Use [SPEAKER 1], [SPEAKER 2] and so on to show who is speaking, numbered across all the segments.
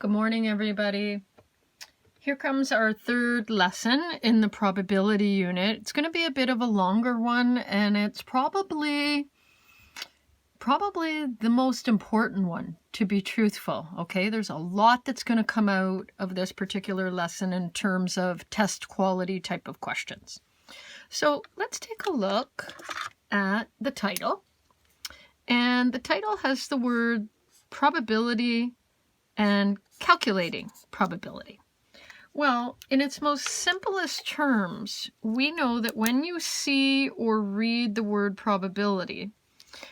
[SPEAKER 1] Good morning, everybody. Here comes our third lesson in the probability unit. It's going to be a bit of a longer one, and it's probably the most important one, to be truthful. Okay, there's a lot that's going to come out of this particular lesson in terms of test quality type of questions. So let's take a look at the title. And the title has the word probability and calculating probability. Well, in its most simplest terms, we know that when you see or read the word probability,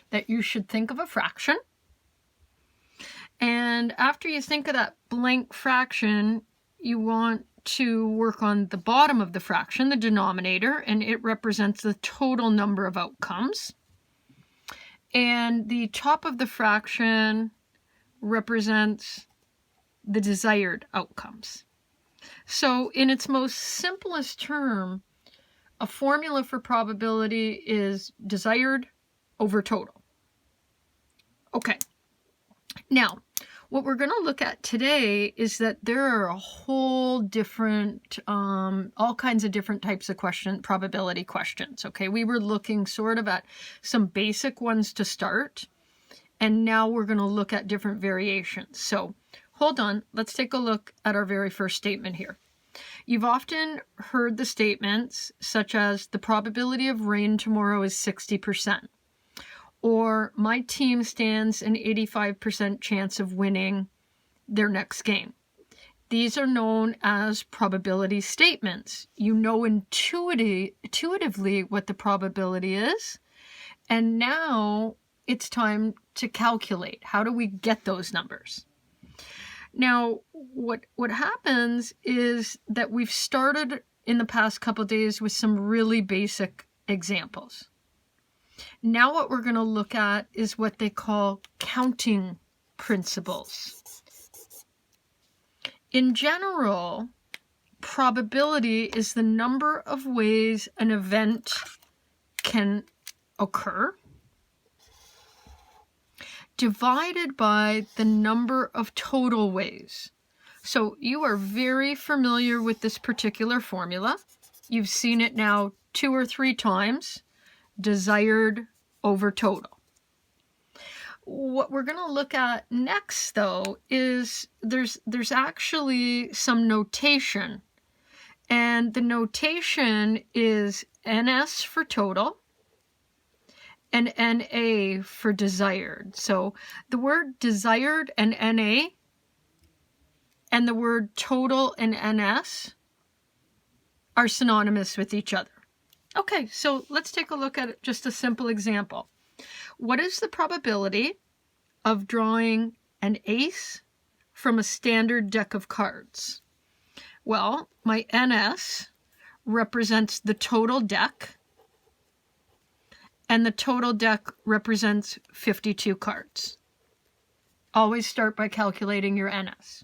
[SPEAKER 1] that you should think of a fraction. And after you think of that blank fraction, you want to work on the bottom of the fraction, the denominator, and it represents the total number of outcomes. And the top of the fraction represents the desired outcomes. So in its most simplest term, a formula for probability is desired over total. Okay, now what we're going to look at today is that there are a whole different, all kinds of different types of probability questions. Okay, we were looking sort of at some basic ones to start, and now we're going to look at different variations. So hold on, let's take a look at our very first statement here. You've often heard the statements such as the probability of rain tomorrow is 60%, or my team stands an 85% chance of winning their next game. These are known as probability statements. You know intuitively what the probability is, and now it's time to calculate. How do we get those numbers? Now, what happens is that we've started in the past couple of days with some really basic examples. Now what we're going to look at is what they call counting principles. In general, probability is the number of ways an event can occur divided by the number of total ways. So you are very familiar with this particular formula. You've seen it now 2 or 3 times, desired over total. What we're going to look at next, though, is there's actually some notation. And the notation is NS for total and NA for desired. So the word desired and NA and the word total and NS are synonymous with each other. Okay, so let's take a look at just a simple example. What is the probability of drawing an ace from a standard deck of cards? Well, my NS represents the total deck, and the total deck represents 52 cards. Always start by calculating your NS.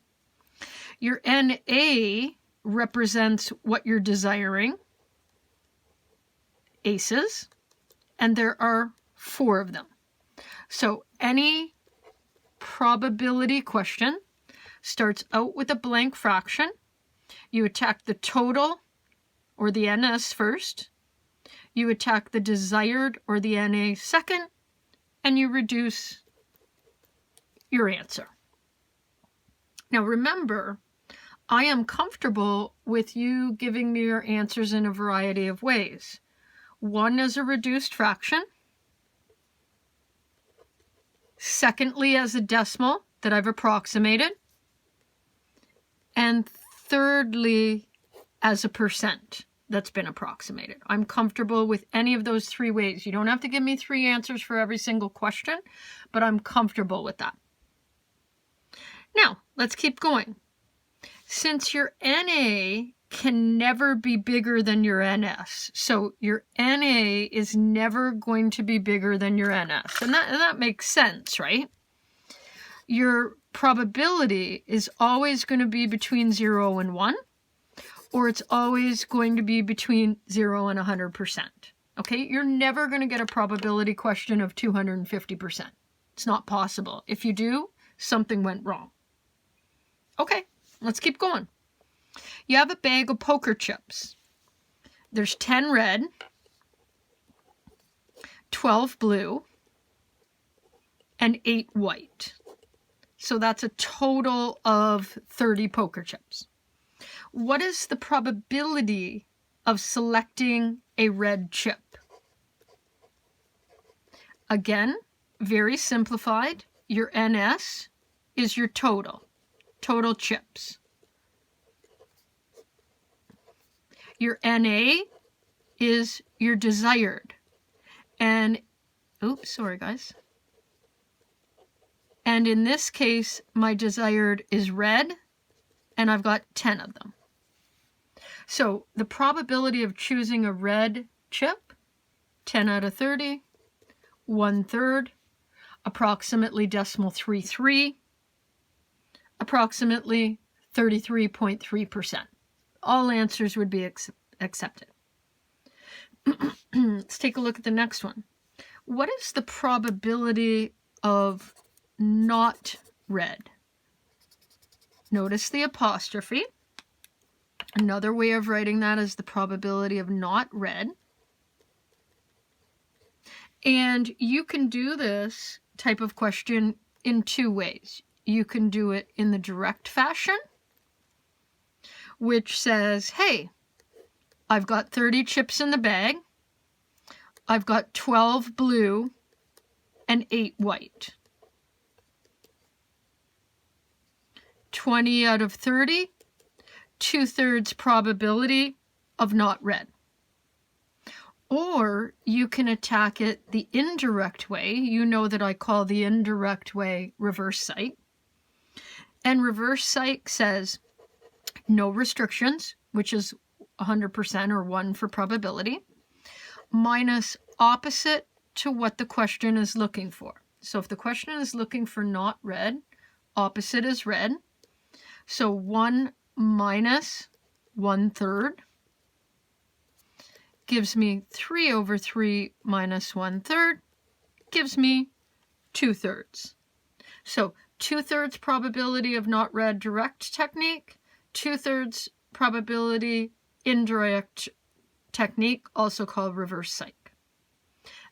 [SPEAKER 1] Your NA represents what you're desiring, aces, and there are 4 of them. So any probability question starts out with a blank fraction. You attack the total or the NS first. You attack the desired or the NA second, and you reduce your answer. Now remember, I am comfortable with you giving me your answers in a variety of ways. One as a reduced fraction. Secondly, as a decimal that I've approximated. And thirdly, as a percent that's been approximated. I'm comfortable with any of those 3 ways. You don't have to give me 3 answers for every single question, but I'm comfortable with that. Now, let's keep going. Since your NA can never be bigger than your NS, so your NA is never going to be bigger than your NS, and that makes sense, right? Your probability is always going to be between 0 and 1, or it's always going to be between 0 and 100%. Okay, you're never going to get a probability question of 250%. It's not possible. If you do, something went wrong. Okay, let's keep going. You have a bag of poker chips. There's 10 red, 12 blue, and 8 white. So that's a total of 30 poker chips. What is the probability of selecting a red chip? Again, very simplified. Your NS is your total chips. Your NA is your desired. And, oops, sorry guys. And in this case, my desired is red, and I've got 10 of them. So the probability of choosing a red chip, 10 out of 30, 1/3, approximately 0.33, approximately 33.3%. All answers would be accepted. Let's take a look at the next one. What is the probability of not red? Notice the apostrophe. Another way of writing that is the probability of not red. And you can do this type of question in two ways. You can do it in the direct fashion, which says, hey, I've got 30 chips in the bag. I've got 12 blue and 8 white. 20 out of 30, 2/3 probability of not red. Or you can attack it the indirect way. You know that I call the indirect way reverse psych. And reverse psych says no restrictions, which is 100% or 1 for probability, minus opposite to what the question is looking for. So if the question is looking for not red, opposite is red. So 1 minus 1/3 gives me 3/3 minus 1/3 gives me 2/3. So 2/3 probability of not red direct technique, 2/3 probability indirect technique, also called reverse psych.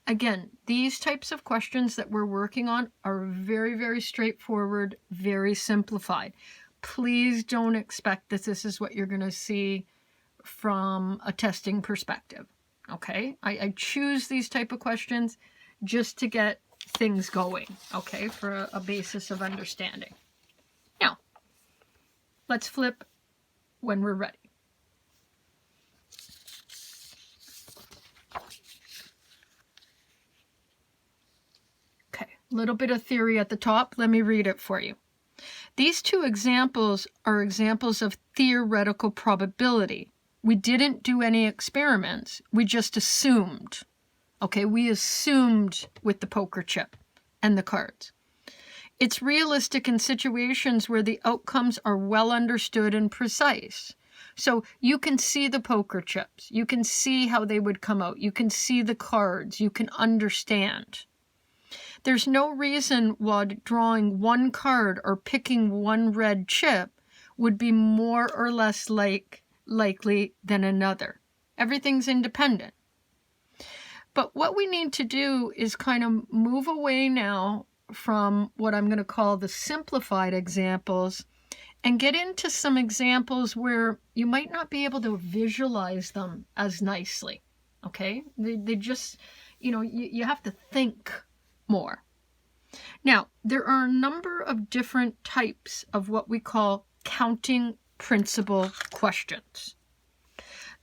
[SPEAKER 1] Again, these types of questions that we're working on are very, very straightforward, very simplified. Please don't expect that this is what you're going to see from a testing perspective. Okay, I choose these type of questions just to get things going, okay, for a basis of understanding. Now, let's flip when we're ready. Okay, a little bit of theory at the top. Let me read it for you. These two examples are examples of theoretical probability. We didn't do any experiments. We just assumed. Okay, we assumed with the poker chip and the cards. It's realistic in situations where the outcomes are well understood and precise. So you can see the poker chips. You can see how they would come out. You can see the cards. You can understand. There's no reason why drawing one card or picking one red chip would be more or less likely than another. Everything's independent. But what we need to do is kind of move away now from what I'm going to call the simplified examples and get into some examples where you might not be able to visualize them as nicely. Okay? They just, you have to think more. Now, there are a number of different types of what we call counting principle questions.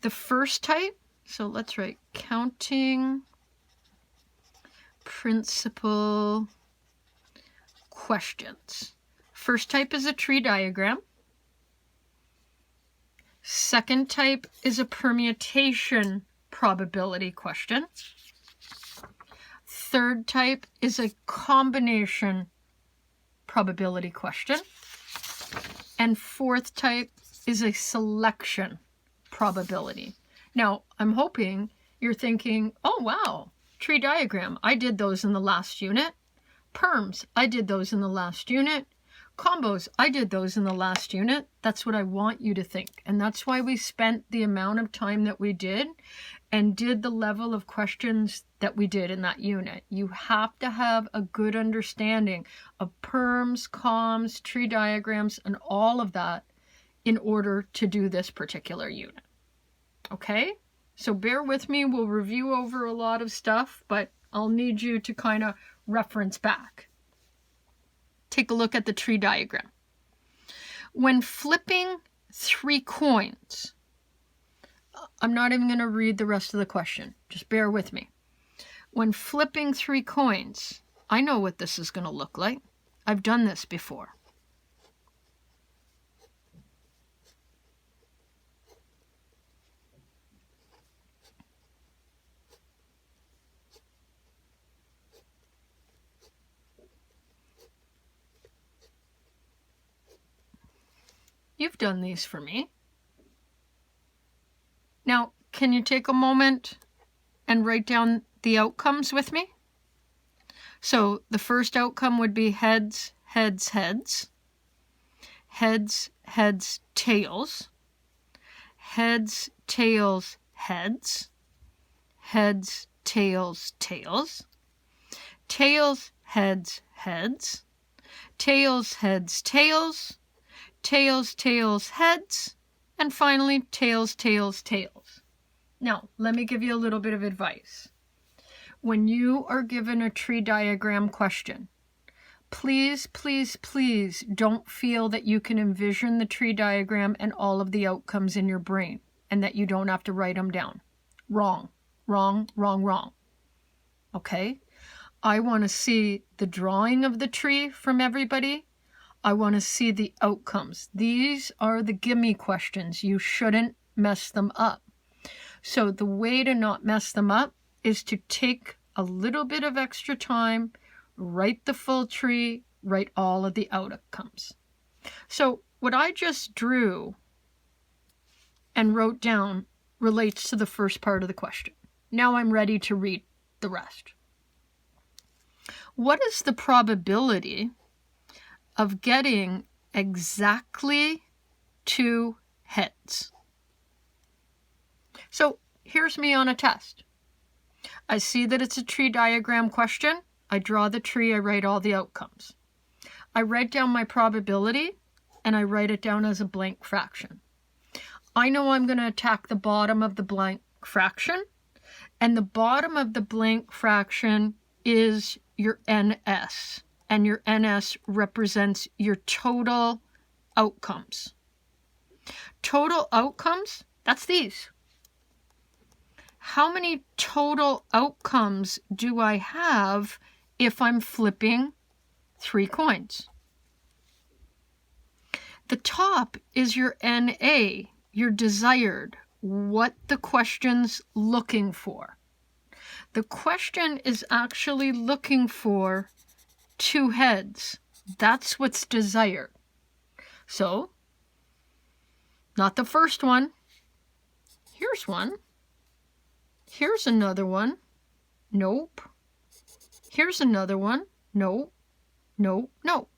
[SPEAKER 1] The first type, so let's write counting principle questions. First type is a tree diagram. Second type is a permutation probability question. Third type is a combination probability question. And fourth type is a selection probability. Now, I'm hoping you're thinking, oh wow, tree diagram, I did those in the last unit. Perms, I did those in the last unit. combos, I did those in the last unit. That's what I want you to think. And that's why we spent the amount of time that we did and did the level of questions that we did in that unit. You have to have a good understanding of perms, coms, tree diagrams, and all of that in order to do this particular unit. Okay? So bear with me. We'll review over a lot of stuff, but I'll need you to kind of reference back. Take a look at the tree diagram. When flipping 3 coins, I'm not even going to read the rest of the question. Just bear with me. When flipping 3 coins, I know what this is going to look like. I've done this before. You've done these for me. Now, can you take a moment and write down the outcomes with me? So the first outcome would be heads, heads, heads. Heads, heads, tails. Heads, tails, heads. Heads, tails, tails. Tails, heads, heads. Tails, heads, tails. Tails, tails, heads, and finally tails, tails, tails. Now, let me give you a little bit of advice. When you are given a tree diagram question, please, please, please don't feel that you can envision the tree diagram and all of the outcomes in your brain and that you don't have to write them down. Wrong, wrong, wrong, wrong. Okay? I want to see the drawing of the tree from everybody. I want to see the outcomes. These are the gimme questions. You shouldn't mess them up. So the way to not mess them up is to take a little bit of extra time, write the full tree, write all of the outcomes. So what I just drew and wrote down relates to the first part of the question. Now I'm ready to read the rest. What is the probability of getting exactly 2 heads? So here's me on a test. I see that it's a tree diagram question. I draw the tree, I write all the outcomes. I write down my probability and I write it down as a blank fraction. I know I'm going to attack the bottom of the blank fraction, and the bottom of the blank fraction is your NS. And your NS represents your total outcomes. Total outcomes, that's these. How many total outcomes do I have if I'm flipping 3 coins? The top is your NA, your desired, what the question's looking for. The question is actually looking for 2 heads. That's what's desired. So, not the first one. Here's one. Here's another one. Nope. Here's another one. Nope. Nope. Nope.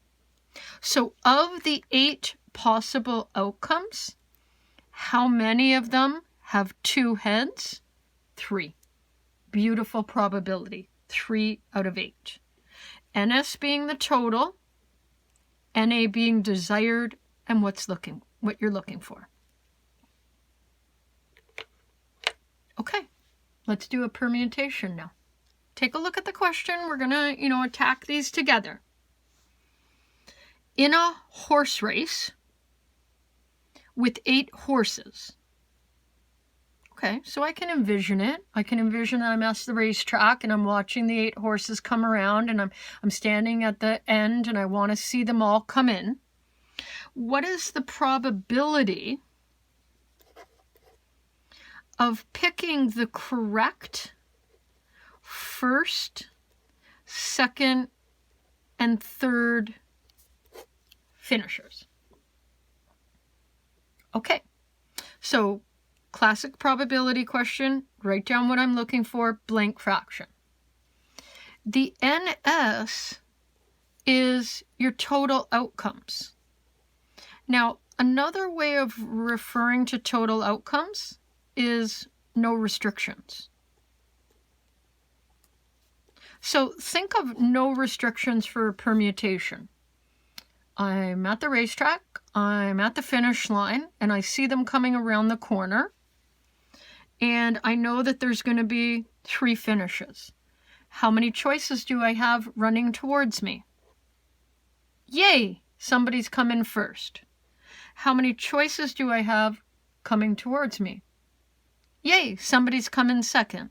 [SPEAKER 1] So, of the 8 possible outcomes, how many of them have 2 heads? 3. Beautiful probability. 3 out of 8. NS being the total, NA being desired, and what you're looking for. Okay, let's do a permutation now. Take a look at the question. We're going to, attack these together. In a horse race with 8 horses. Okay, so I can envision it. I can envision that I'm at the racetrack and I'm watching the 8 horses come around and I'm standing at the end and I want to see them all come in. What is the probability of picking the correct first, second, and third finishers? Okay, so classic probability question, write down what I'm looking for, blank fraction. The NS is your total outcomes. Now, another way of referring to total outcomes is no restrictions. So think of no restrictions for a permutation. I'm at the racetrack, I'm at the finish line, and I see them coming around the corner, and I know that there's going to be 3 finishes. How many choices do I have running towards me? Yay! Somebody's coming first. How many choices do I have coming towards me? Yay! Somebody's coming second.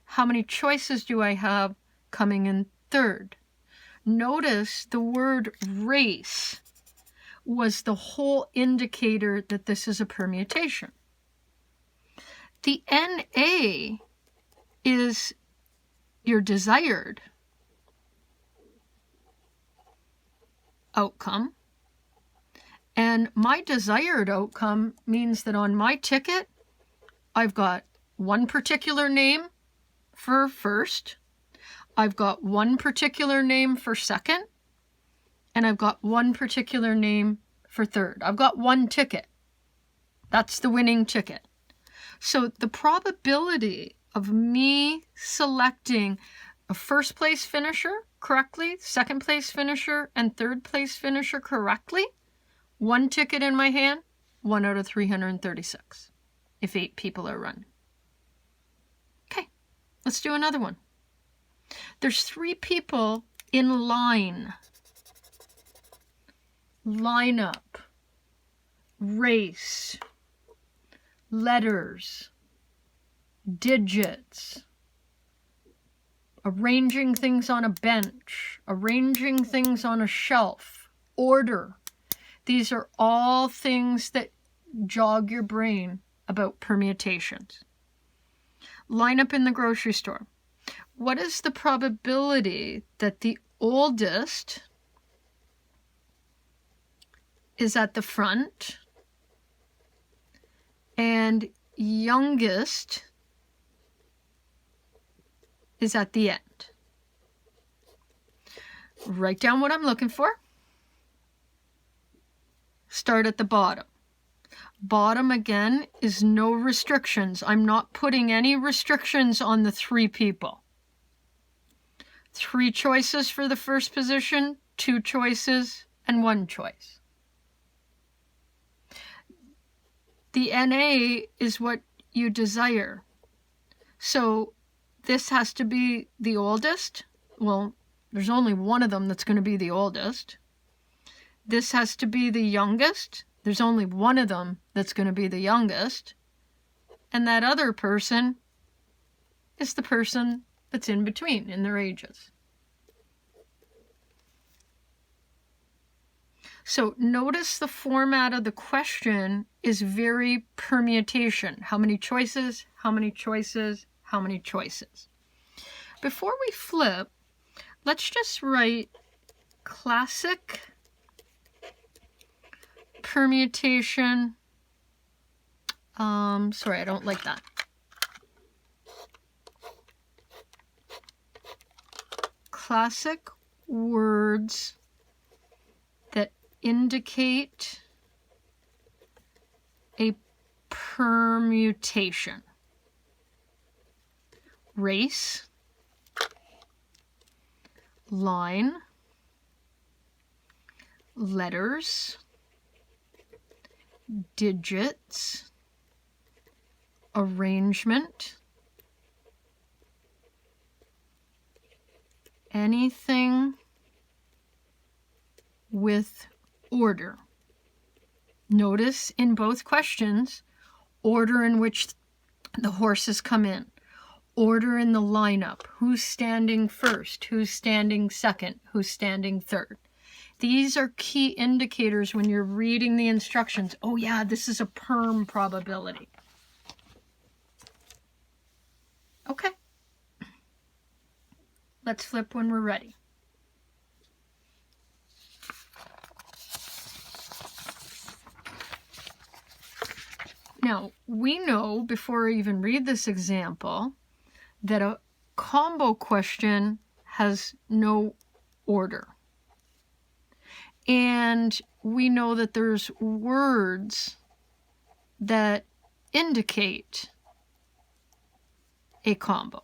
[SPEAKER 1] How many choices do I have coming in third? Notice the word race was the whole indicator that this is a permutation. The NA is your desired outcome. And my desired outcome means that on my ticket, I've got one particular name for first, I've got one particular name for second, and I've got one particular name for third. I've got one ticket. That's the winning ticket. So the probability of me selecting a first place finisher correctly, second place finisher, and third place finisher correctly, one ticket in my hand, 1 out of 336, if 8 people are running. Okay, let's do another one. There's 3 people in line. Lineup, race, letters, digits, arranging things on a bench, arranging things on a shelf, order. These are all things that jog your brain about permutations. Line up in the grocery store. What is the probability that the oldest is at the front and youngest is at the end? Write down what I'm looking for. Start at the bottom. Bottom, again, is no restrictions. I'm not putting any restrictions on the 3 people. 3 choices for the first position, 2 choices, and 1 choice. The NA is what you desire. So this has to be the oldest. Well, there's only one of them that's going to be the oldest. This has to be the youngest. There's only one of them that's going to be the youngest. And that other person is the person that's in between in their ages. So notice the format of the question is very permutation. How many choices? How many choices? How many choices? Before we flip, let's just write classic permutation. Sorry, I don't like that. Classic words that indicate a permutation. Race, line, letters, digits, arrangement, anything with order. Notice in both questions, order in which the horses come in, order in the lineup, who's standing first, who's standing second, who's standing third. These are key indicators when you're reading the instructions. Oh yeah, this is a perm probability. Okay. Let's flip when we're ready. Now, we know before I even read this example that a combo question has no order. And we know that there's words that indicate a combo.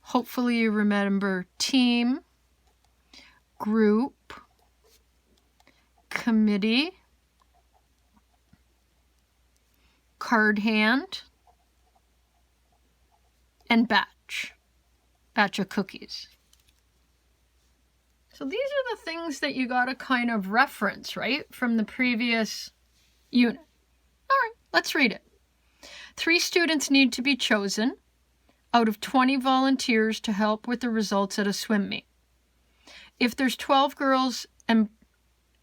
[SPEAKER 1] Hopefully you remember team, group, committee, card hand, and batch of cookies. So these are the things that you got to kind of reference, right, from the previous unit. All right, let's read it. 3 students need to be chosen out of 20 volunteers to help with the results at a swim meet. If there's 12 girls and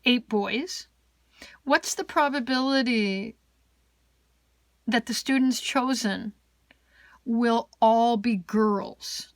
[SPEAKER 1] 8 boys, what's the probability that the students chosen will all be girls?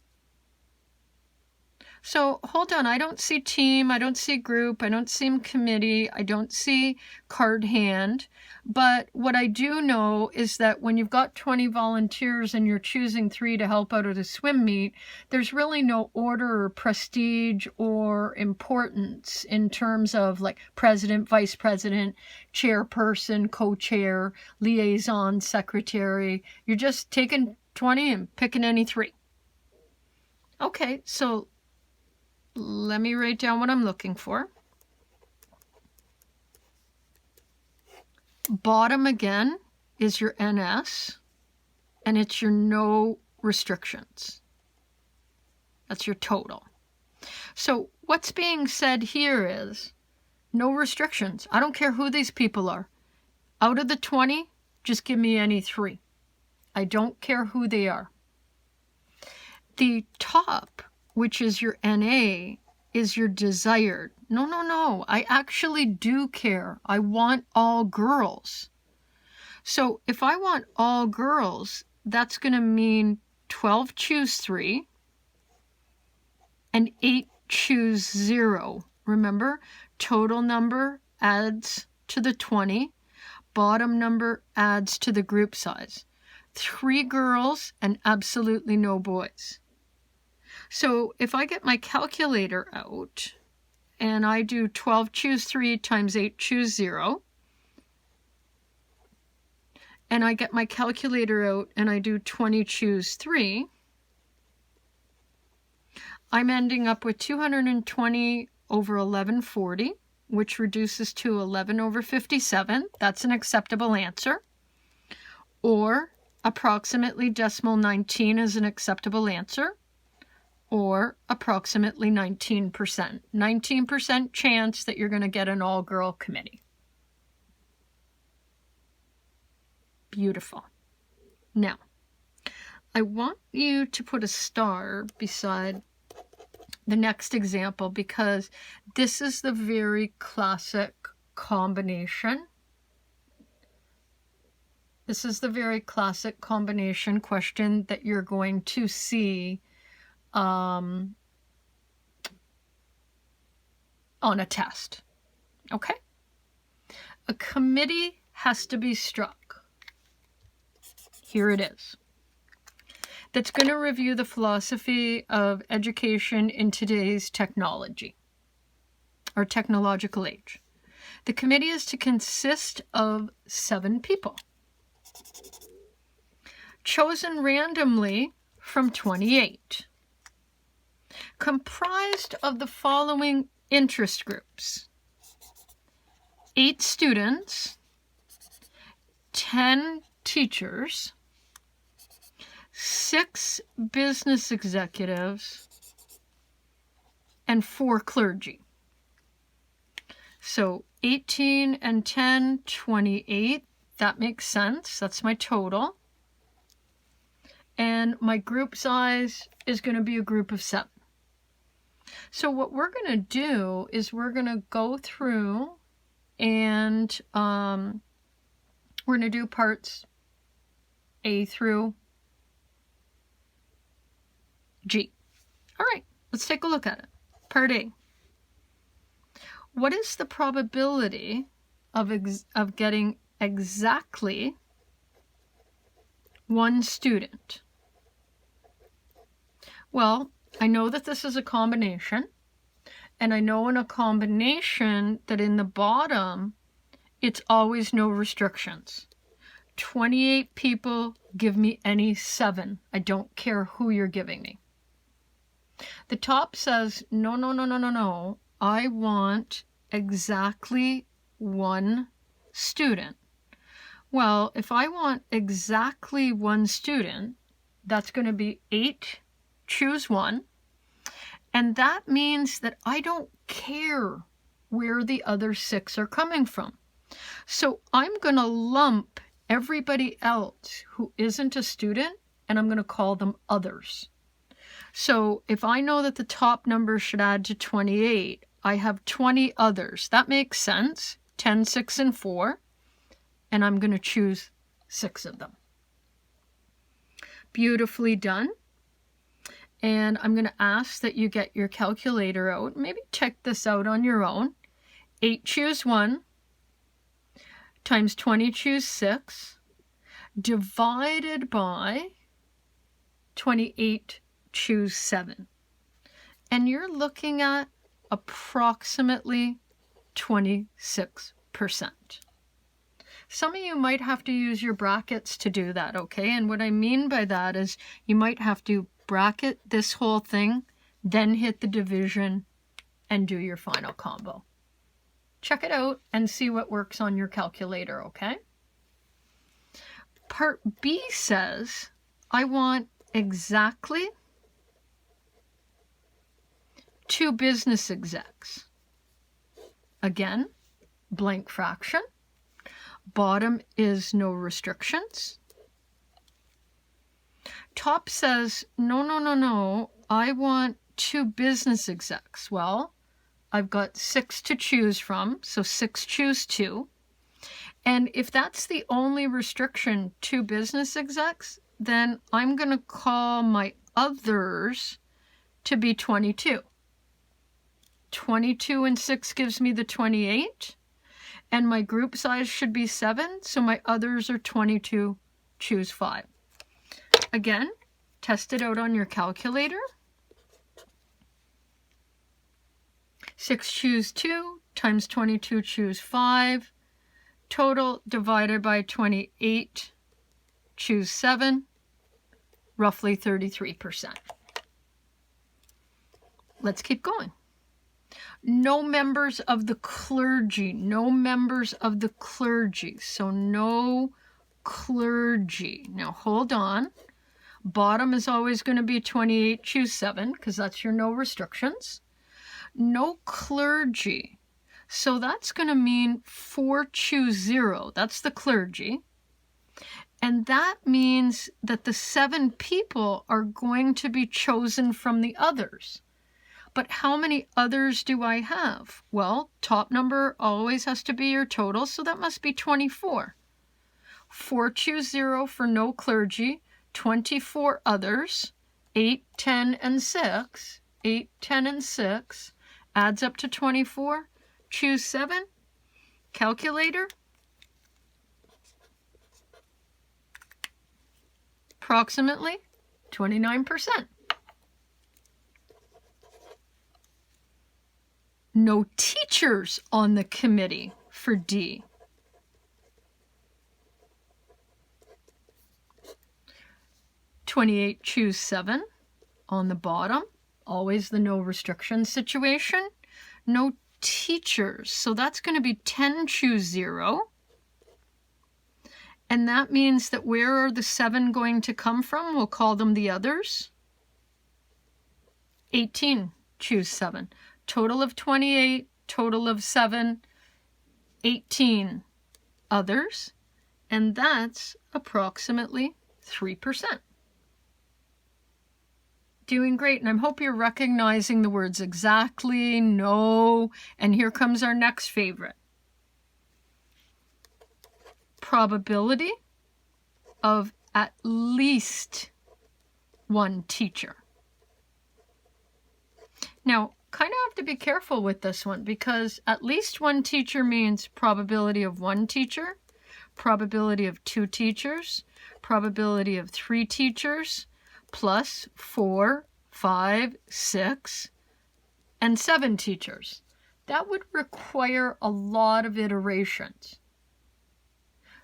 [SPEAKER 1] So hold on, I don't see team, I don't see group, I don't see committee, I don't see card hand. But what I do know is that when you've got 20 volunteers and you're choosing 3 to help out at a swim meet, there's really no order or prestige or importance in terms of like president, vice president, chairperson, co-chair, liaison, secretary. You're just taking 20 and picking any 3. Okay, so let me write down what I'm looking for. Bottom again is your NS, and it's your no restrictions. That's your total. So what's being said here is no restrictions. I don't care who these people are. Out of the 20, just give me any 3. I don't care who they are. The top, which is your NA, is your desired. No, I actually do care. I want all girls. So if I want all girls, that's going to mean 12 choose 3 and 8 choose 0. Remember, total number adds to the 20, bottom number adds to the group size. 3 girls and absolutely no boys. So if I get my calculator out and I do 12 choose 3 times 8 choose 0, and I get my calculator out and I do 20 choose 3, I'm ending up with 220 over 1140, which reduces to 11 over 57. That's an acceptable answer. Or approximately decimal 19 is an acceptable answer. Or approximately 19%. 19% chance that you're going to get an all-girl committee. Beautiful. Now, I want you to put a star beside the next example because this is the very classic combination. This is the very classic combination question that you're going to see on a test. Okay? A committee has to be struck. Here it is. That's going to review the philosophy of education in today's technology or technological age. The committee is to consist of 7 people, chosen randomly from 28. Comprised of the following interest groups: 8 students, 10 teachers, 6 business executives, and 4 clergy. So 18 and 10, 28. That makes sense. That's my total. And my group size is going to be a group of 7. So what we're going to do is we're going to go through and we're going to do parts A through G. All right, let's take a look at it. Part A. What is the probability of getting exactly 1 student? Well, I know that this is a combination, And I know in a combination that in the bottom, it's always no restrictions. 28 people, give me any 7. I don't care who you're giving me. The top says, no, no, no, no, no, no. I want exactly 1 student. Well, if I want exactly 1 student, that's going to be 8, choose 1. And that means that I don't care where the other 6 are coming from. So I'm going to lump everybody else who isn't a student, and I'm going to call them others. So if I know that the top number should add to 28, I have 20 others. That makes sense. 10, 6, and 4. And I'm going to choose 6 of them. Beautifully done. And I'm going to ask that you get your calculator out. Maybe check this out on your own. 8, choose 1. Times 20, choose 6. Divided by 28, choose 7. And you're looking at approximately 26%. Some of you might have to use your brackets to do that, okay? And what I mean by that is you might have to bracket this whole thing, then hit the division and do your final combo. Check it out and see what works on your calculator, okay? Part B says, I want exactly 2 business execs. Again, blank fraction. Bottom is no restrictions. Top says, no, no, no, no, I want 2 business execs. Well, I've got 6 to choose from, so 6 choose 2. And if that's the only restriction, 2 business execs, then I'm going to call my others to be 22. 22 and 6 gives me the 28. And my group size should be 7, so my others are 22, choose 5. Again, test it out on your calculator. 6, choose 2, times 22, choose 5. Total divided by 28, choose 7, roughly 33%. Let's keep going. No members of the clergy, no members of the clergy. So no clergy. Now hold on. Bottom is always going to be 28, choose 7, because that's your no restrictions. No clergy. So that's going to mean 4, choose 0. That's the clergy. And that means that the 7 people are going to be chosen from the others. But how many others do I have? Well, top number always has to be your total, so that must be 24. 4, choose 0 for no clergy, 24 others, 8, 10, and 6. 8, 10, and 6 adds up to 24. Choose 7. Calculator. Approximately 29%. No teachers on the committee for D. (28) choose 7 on the bottom. Always the no restriction situation. No teachers. So that's going to be 10, choose 0. And that means that where are the 7 going to come from? We'll call them the others. 18, choose 7. Total of 28, total of 7, 18 others, and that's approximately 3%. Doing great, and I hope you're recognizing the words exactly, no, and here comes our next favorite. Probability of at least 1 teacher. Now, kind of have to be careful with this one because at least 1 teacher means probability of 1 teacher, probability of 2 teachers, probability of 3 teachers, plus 4, 5, 6, and 7 teachers. That would require a lot of iterations.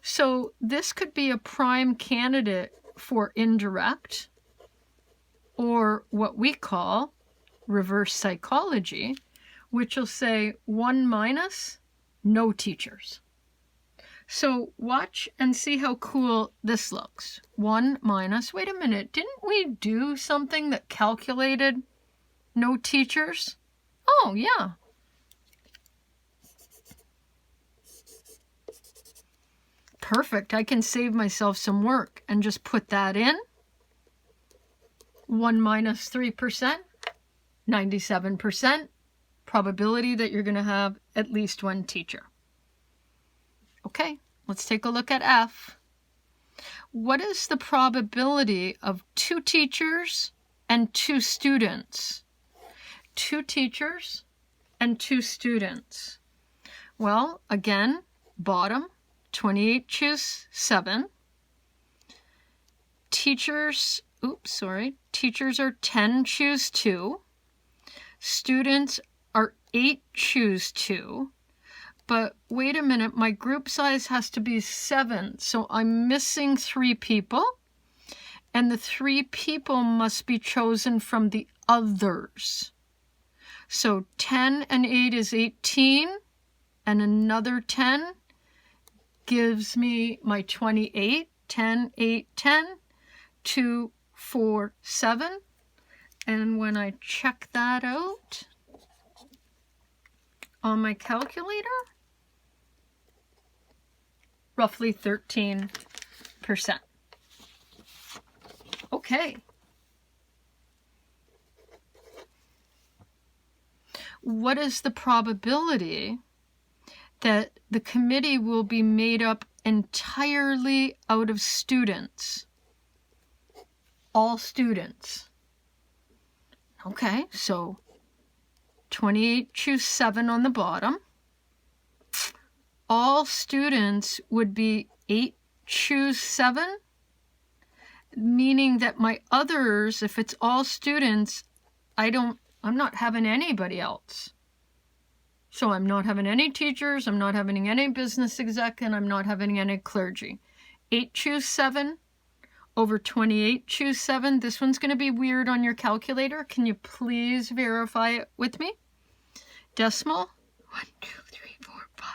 [SPEAKER 1] So this could be a prime candidate for indirect, or what we call reverse psychology, which will say 1 minus, no teachers. So watch and see how cool this looks. 1 minus, wait a minute, didn't we do something that calculated no teachers? Oh, yeah. Perfect, I can save myself some work and just put that in. 1 minus 3%, 97% probability that you're going to have at least 1 teacher. Okay, let's take a look at F. What is the probability of 2 teachers and 2 students? 2 teachers and 2 students. Well, again, bottom, 28 choose 7. Teachers are 10 choose 2. Students are 8 choose 2. But wait a minute, my group size has to be 7, so I'm missing 3 people, and the 3 people must be chosen from the others. So 10 and 8 is 18, and another 10 gives me my 28, 10, 8, 10, 2, 4, 7, and when I check that out on my calculator, roughly 13%. Okay. What is the probability that the committee will be made up entirely out of students? All students. Okay, so 28 choose 7 on the bottom. All students would be 8 choose 7, meaning that my others, if it's all students, I'm not having anybody else. So I'm not having any teachers, I'm not having any business exec, and I'm not having any clergy. 8 choose 7 over 28 choose 7. This one's going to be weird on your calculator. Can you please verify it with me? Decimal. 1, 2, 3, 4, 5.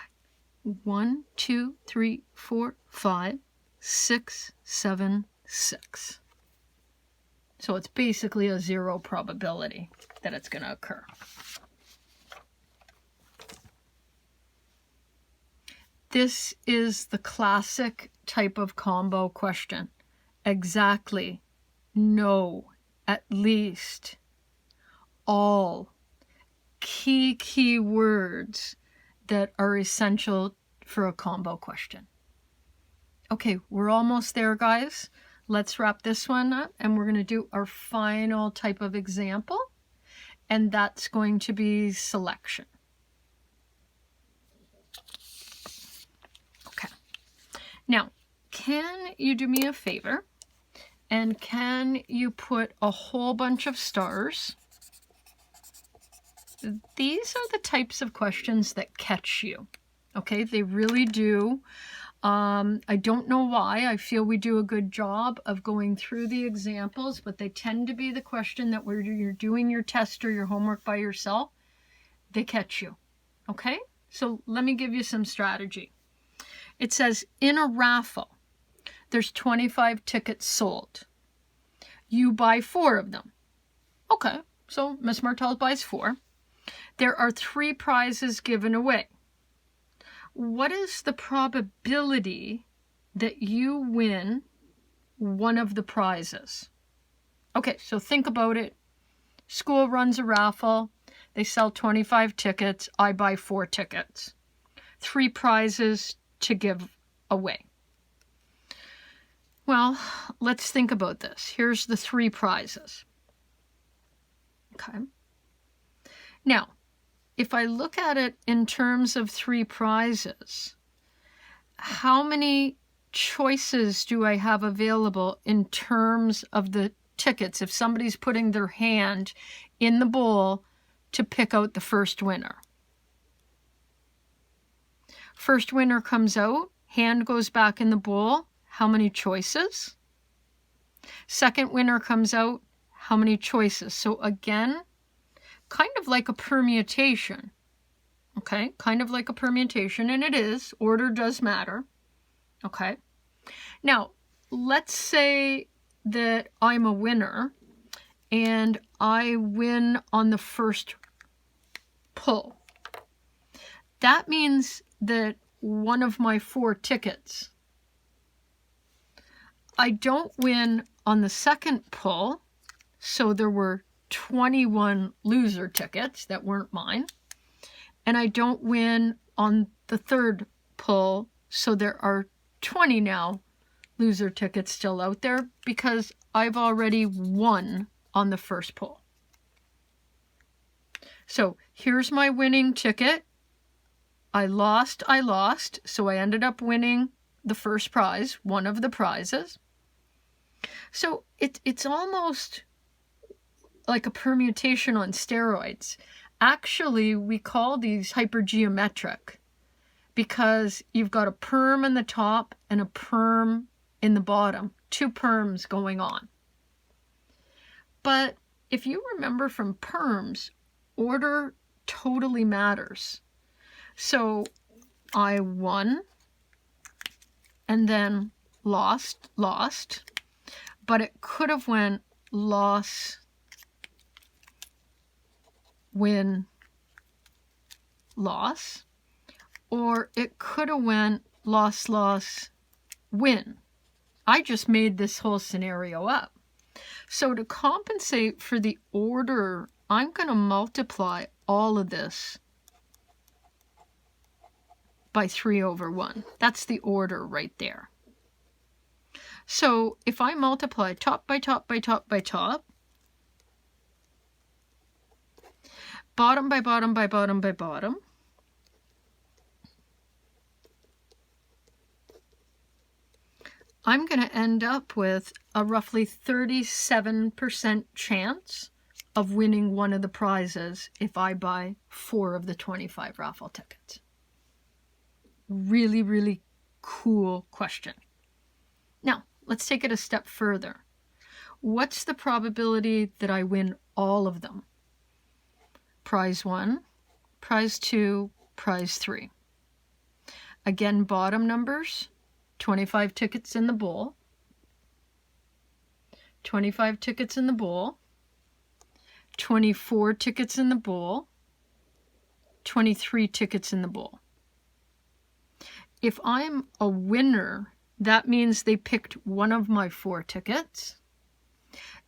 [SPEAKER 1] 1, 2, 3, 4, 5, 6, 7, 6. So it's basically a 0 probability that it's going to occur. This is the classic type of combo question. Exactly, no, at least, all, key words that are essential for a combo question. Okay, we're almost there, guys. Let's wrap this one up, and we're going to do our final type of example, and that's going to be selection. Okay. Now, can you do me a favor, and can you put a whole bunch of stars? These are the types of questions that catch you. Okay, they really do. I don't know why. I feel we do a good job of going through the examples, but they tend to be the question that when you're doing your test or your homework by yourself, they catch you. Okay, so let me give you some strategy. It says, in a raffle, there's 25 tickets sold. You buy 4 of them. Okay, so Miss Martel buys 4. There are 3 prizes given away. What is the probability that you win one of the prizes? Okay, so think about it. School runs a raffle. They sell 25 tickets. I buy 4 tickets. 3 prizes to give away. Well, let's think about this. Here's the 3 prizes. Okay. Now, if I look at it in terms of 3 prizes, how many choices do I have available in terms of the tickets? If somebody's putting their hand in the bowl to pick out the first winner. First winner comes out, hand goes back in the bowl, how many choices? Second winner comes out, how many choices? So again, kind of like a permutation. Okay, kind of like a permutation, and it is. Order does matter. Okay. Now, let's say that I'm a winner and I win on the first pull. That means that one of my 4 tickets, I don't win on the second pull, so there were 21 loser tickets that weren't mine, and I don't win on the third pull, so there are 20 now loser tickets still out there because I've already won on the first pull. So here's my winning ticket. I lost, so I ended up winning the first prize, one of the prizes. So it's almost like a permutation on steroids. Actually, we call these hypergeometric because you've got a perm in the top and a perm in the bottom, 2 perms going on. But if you remember from perms, order totally matters. So I won and then lost, but it could have went loss, win, loss, or it could have went loss, win. I just made this whole scenario up. So to compensate for the order, I'm going to multiply all of this by 3/1. That's the order right there. So if I multiply top by top by top by top, bottom by bottom by bottom by bottom, I'm going to end up with a roughly 37% chance of winning one of the prizes if I buy 4 of the 25 raffle tickets. Really, really cool question. Now, let's take it a step further. What's the probability that I win all of them? Prize 1, prize 2, prize 3. Again, bottom numbers, 25 tickets in the bowl, 25 tickets in the bowl, 24 tickets in the bowl, 23 tickets in the bowl. If I'm a winner, that means they picked one of my 4 tickets.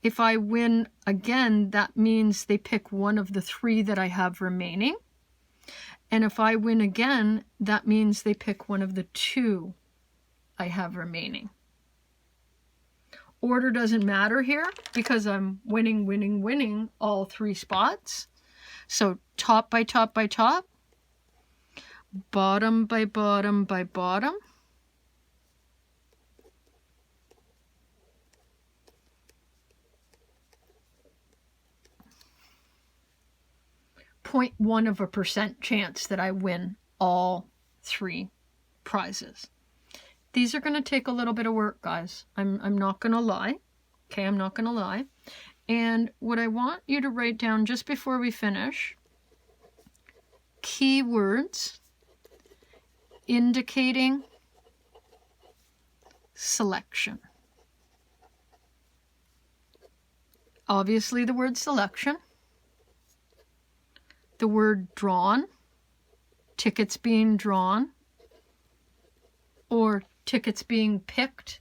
[SPEAKER 1] If I win again, that means they pick one of the 3 that I have remaining. And if I win again, that means they pick one of the 2 I have remaining. Order doesn't matter here because I'm winning all 3 spots. So top by top by top, bottom by bottom by bottom, .1% chance that I win all 3 prizes. These are going to take a little bit of work, guys. I'm not going to lie. Okay, I'm not going to lie. And what I want you to write down just before we finish, keywords indicating selection. Obviously the word selection, the word drawn, tickets being drawn, or tickets being picked.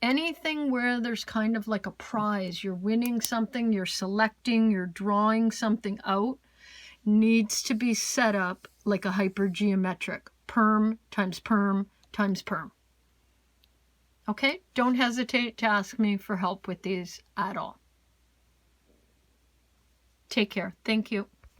[SPEAKER 1] Anything where there's kind of like a prize, you're winning something, you're selecting, you're drawing something out, needs to be set up like a hypergeometric. Perm times perm times perm. Okay? Don't hesitate to ask me for help with these at all. Take care. Thank you.